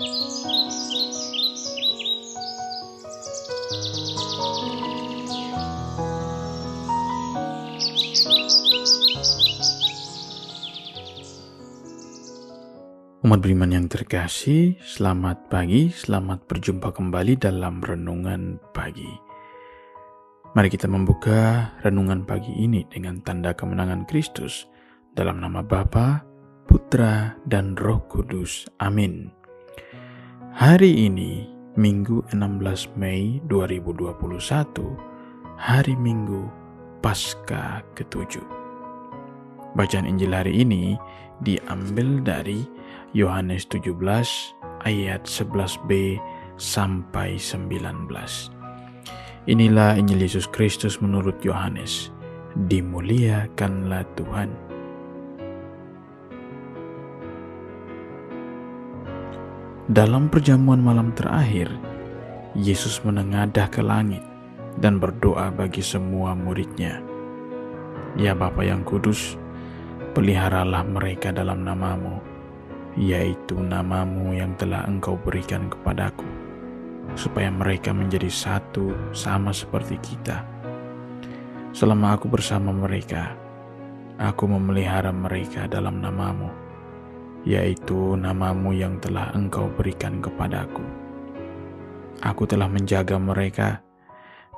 Umat beriman yang terkasih, selamat pagi, selamat berjumpa kembali dalam Renungan Pagi. Mari kita membuka Renungan Pagi ini dengan tanda kemenangan Kristus, dalam nama Bapa, Putra, dan Roh Kudus. Amin. Hari ini, Minggu 16 Mei 2021, hari Minggu Paskah ke-7. Bacaan Injil hari ini diambil dari Yohanes 17 ayat 11b sampai 19. Inilah Injil Yesus Kristus menurut Yohanes. Dimuliakanlah Tuhan. Dalam perjamuan malam terakhir, Yesus menengadah ke langit dan berdoa bagi semua murid-Nya. Ya Bapa yang kudus, peliharalah mereka dalam nama-Mu, yaitu nama-Mu yang telah Engkau berikan kepadaku, supaya mereka menjadi satu sama seperti kita. Selama aku bersama mereka, aku memelihara mereka dalam nama-Mu, yaitu nama-Mu yang telah Engkau berikan kepadaku. Aku telah menjaga mereka,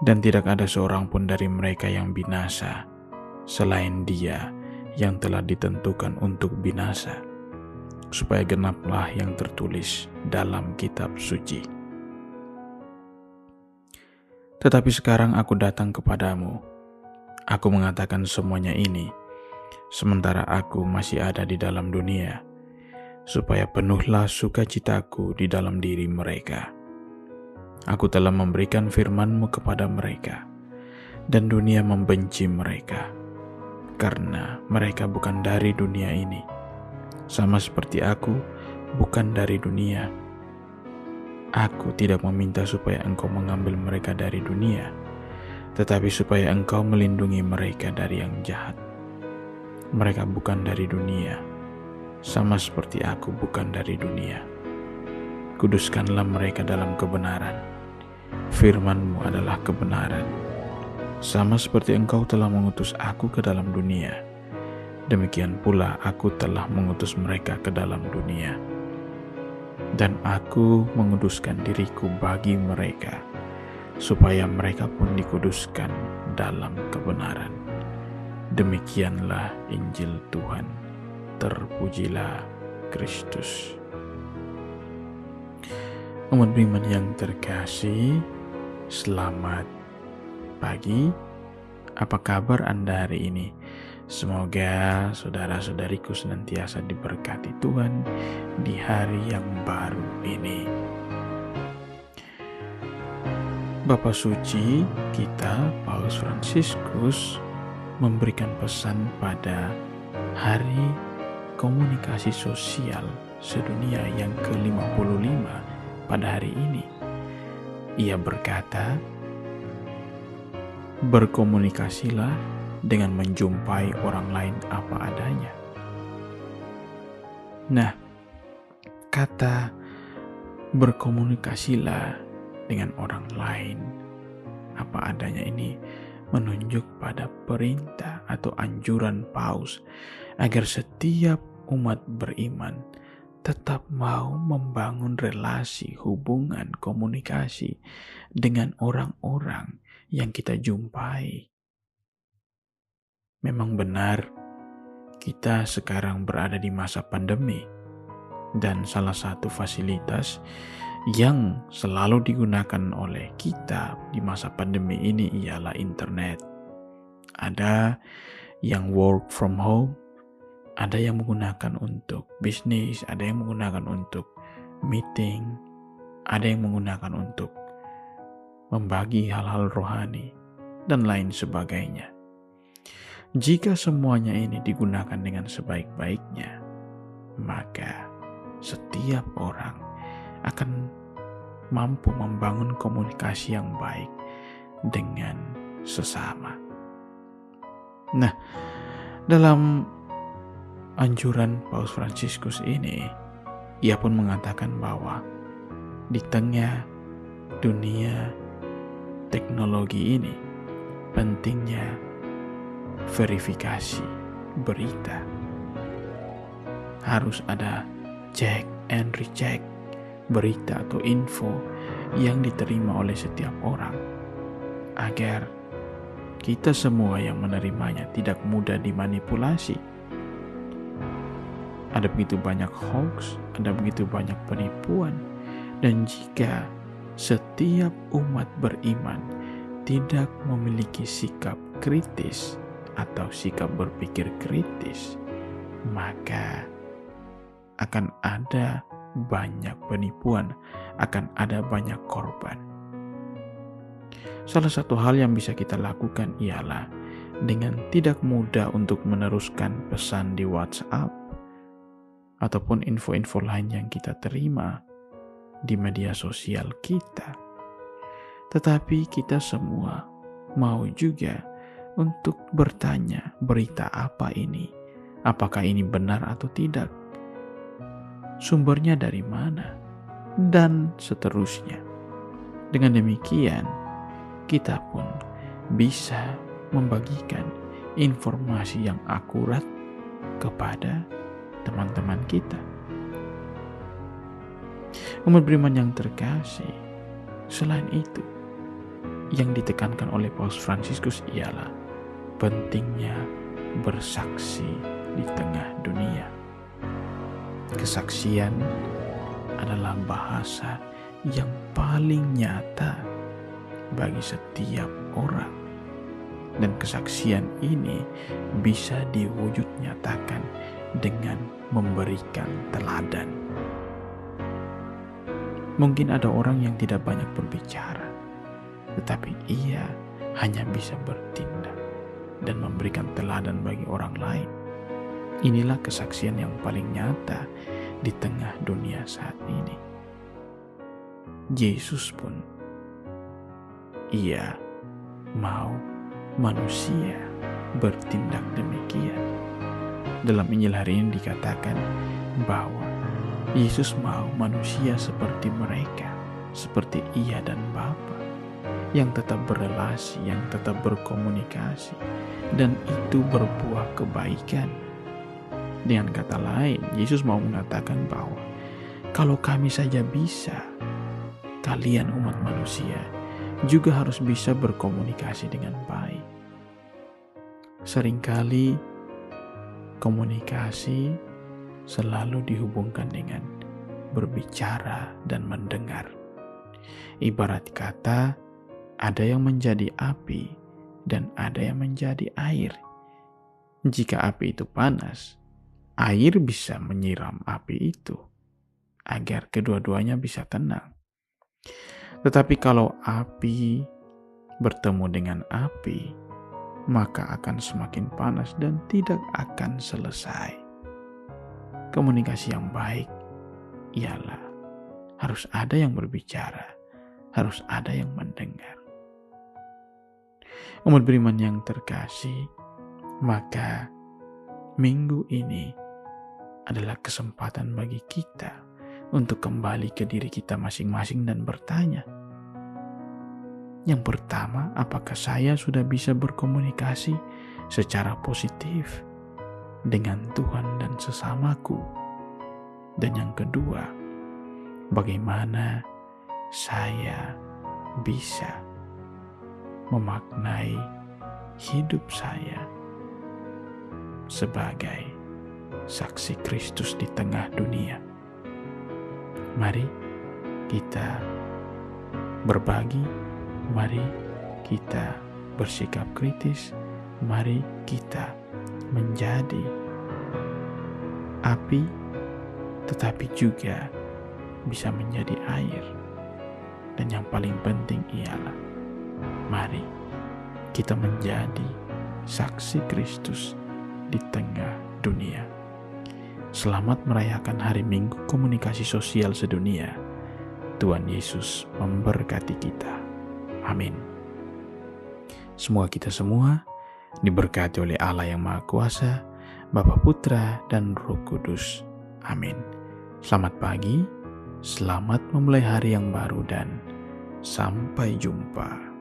dan tidak ada seorang pun dari mereka yang binasa, selain dia yang telah ditentukan untuk binasa, supaya genaplah yang tertulis dalam kitab suci. Tetapi sekarang aku datang kepadamu. Aku mengatakan semuanya ini, sementara aku masih ada di dalam dunia, supaya penuhlah sukacitaku di dalam diri mereka. Aku telah memberikan firman-Mu kepada mereka, dan dunia membenci mereka, karena mereka bukan dari dunia ini, sama seperti aku bukan dari dunia. Aku tidak meminta supaya Engkau mengambil mereka dari dunia, tetapi supaya Engkau melindungi mereka dari yang jahat. Mereka bukan dari dunia, sama seperti aku bukan dari dunia. Kuduskanlah mereka dalam kebenaran. Firman-Mu adalah kebenaran. Sama seperti Engkau telah mengutus aku ke dalam dunia, demikian pula aku telah mengutus mereka ke dalam dunia. Dan aku menguduskan diriku bagi mereka, supaya mereka pun dikuduskan dalam kebenaran. Demikianlah Injil Tuhan. Terpujilah Kristus. Umat beriman yang terkasih, selamat pagi. Apa kabar Anda hari ini? Semoga saudara-saudariku senantiasa diberkati Tuhan di hari yang baru ini. Bapa Suci kita, Paus Fransiskus, memberikan pesan pada Hari Komunikasi Sosial Sedunia yang ke-55 pada hari ini. Ia berkata, berkomunikasilah dengan menjumpai orang lain apa adanya. Nah, kata berkomunikasilah dengan orang lain apa adanya ini menunjuk pada perintah atau anjuran Paus agar setiap umat beriman tetap mau membangun relasi, hubungan, komunikasi dengan orang-orang yang kita jumpai. Memang benar, kita sekarang berada di masa pandemi, dan salah satu fasilitas yang selalu digunakan oleh kita di masa pandemi ini ialah internet. Ada yang work from home, ada yang menggunakan untuk bisnis, ada yang menggunakan untuk meeting, ada yang menggunakan untuk membagi hal-hal rohani, dan lain sebagainya. Jika semuanya ini digunakan dengan sebaik-baiknya, maka setiap orang akan mampu membangun komunikasi yang baik dengan sesama. Nah, dalam anjuran Paus Fransiskus ini, Ia pun mengatakan bahwa di tengah dunia teknologi ini, pentingnya verifikasi berita. Harus ada check and recheck berita atau info yang diterima oleh setiap orang, agar kita semua yang menerimanya tidak mudah dimanipulasi. Ada begitu banyak hoax, ada begitu banyak penipuan, dan jika setiap umat beriman tidak memiliki sikap kritis atau sikap berpikir kritis, maka akan ada banyak penipuan, akan ada banyak korban. Salah satu hal yang bisa kita lakukan ialah dengan tidak mudah untuk meneruskan pesan di WhatsApp ataupun info-info lain yang kita terima di media sosial kita. Tetapi kita semua mau juga untuk bertanya, berita apa ini? Apakah ini benar atau tidak? Sumbernya dari mana? Dan seterusnya. Dengan demikian, kita pun bisa membagikan informasi yang akurat kepada teman-teman kita. Umat beriman yang terkasih, selain itu, yang ditekankan oleh Paus Fransiskus ialah pentingnya bersaksi di tengah dunia. Kesaksian adalah bahasa yang paling nyata bagi setiap orang, dan kesaksian ini bisa diwujud nyatakan dengan memberikan teladan. Mungkin ada orang yang tidak banyak berbicara, tetapi ia hanya bisa bertindak dan memberikan teladan bagi orang lain. Inilah kesaksian yang paling nyata di tengah dunia saat ini. Yesus pun, ia mau manusia bertindak demikian. Dalam Injil hari ini dikatakan bahwa Yesus mau manusia seperti mereka, seperti ia dan Bapa, yang tetap berelasi, yang tetap berkomunikasi, dan itu berbuah kebaikan. Dengan kata lain, Yesus mau mengatakan bahwa kalau kami saja bisa, kalian umat manusia juga harus bisa berkomunikasi dengan baik. Seringkali komunikasi selalu dihubungkan dengan berbicara dan mendengar. Ibarat kata, ada yang menjadi api dan ada yang menjadi air. Jika api itu panas, air bisa menyiram api itu agar kedua-duanya bisa tenang. Tetapi kalau api bertemu dengan api, maka akan semakin panas dan tidak akan selesai. Komunikasi yang baik ialah harus ada yang berbicara, harus ada yang mendengar. Umat beriman yang terkasih, maka minggu ini adalah kesempatan bagi kita untuk kembali ke diri kita masing-masing dan bertanya. Yang pertama, apakah saya sudah bisa berkomunikasi secara positif dengan Tuhan dan sesamaku? Dan yang kedua, bagaimana saya bisa memaknai hidup saya sebagai saksi Kristus di tengah dunia? Mari kita berbagi, mari kita bersikap kritis, mari kita menjadi api, tetapi juga bisa menjadi air. Dan yang paling penting ialah mari kita menjadi saksi Kristus di tengah dunia. Selamat merayakan Hari Minggu Komunikasi Sosial Sedunia. Tuhan Yesus memberkati kita. Amin. Semoga kita semua diberkati oleh Allah yang Maha Kuasa, Bapa, Putra, dan Roh Kudus. Amin. Selamat pagi, selamat memulai hari yang baru, dan sampai jumpa.